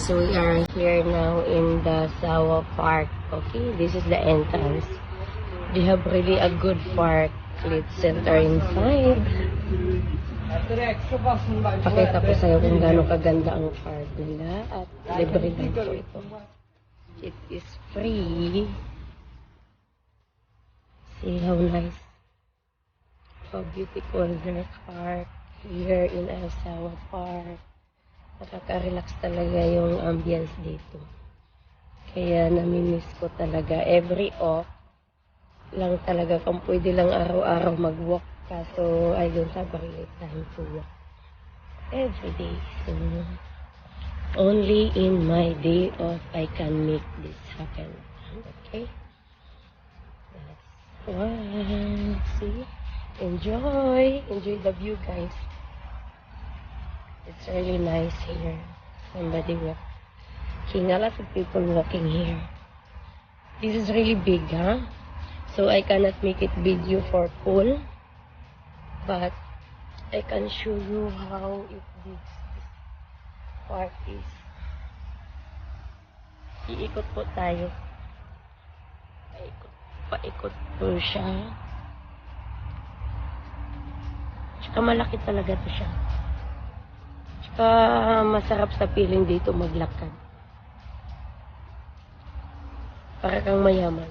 guys, we are here now in the Sawa Park. Okay, this is the entrance. They have really a good park, Clit Center inside. Pakita ko sa'yo kung gaano kaganda ang park nila at libre lang po ito. It is free. See how nice, how beautiful their park here in El Sawa Park. Nakaka-relax talaga yung ambience dito. Kaya namimiss ko talaga. Every off lang talaga kung pwede lang araw-araw mag-walk. Kaso I don't have really time to walk every day. So only in my day off I can make this happen. Okay? That's one. See? Enjoy the view, guys. It's really nice here. Somebody walking. A lot of people walking here. This is really big, huh? So I cannot make it video for full. But I can show you how it big this park is. Iikot po tayo. Paikot po siya. Tsaka malaki talaga to siya. Masarap sa feeling dito maglakad. Para kang mayaman.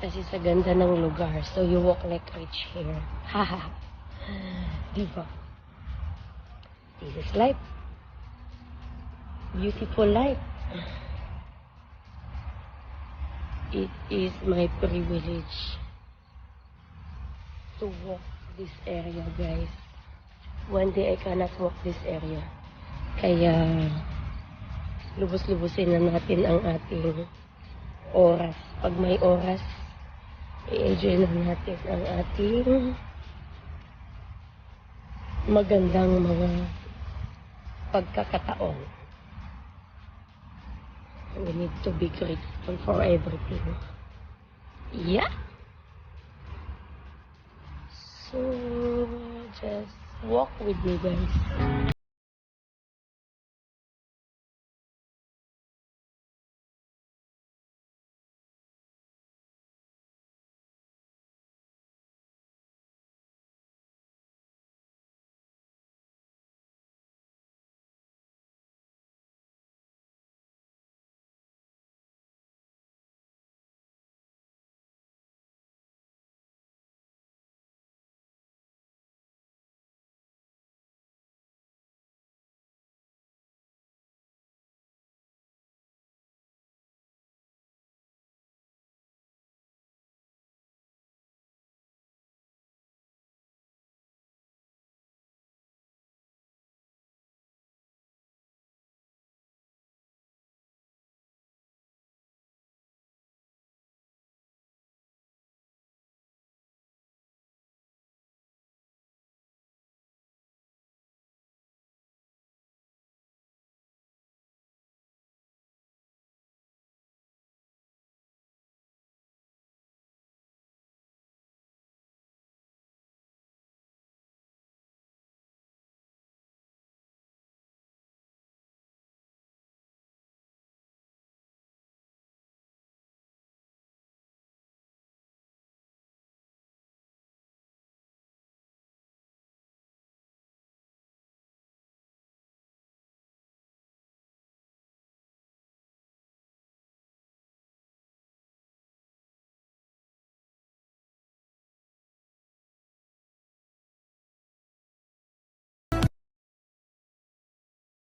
Kasi sa ganda ng lugar. So you walk like rich here. Haha. Diba? This is life. Beautiful life. It is my privilege to walk this area, guys. One day I cannot walk this area. Kaya lubos-lubusin na natin ang ating oras. Pag may oras, i-enjoy na natin ang ating magandang mga pagkakataon. We need to be grateful for everything. Yeah. So, just walk with me, guys.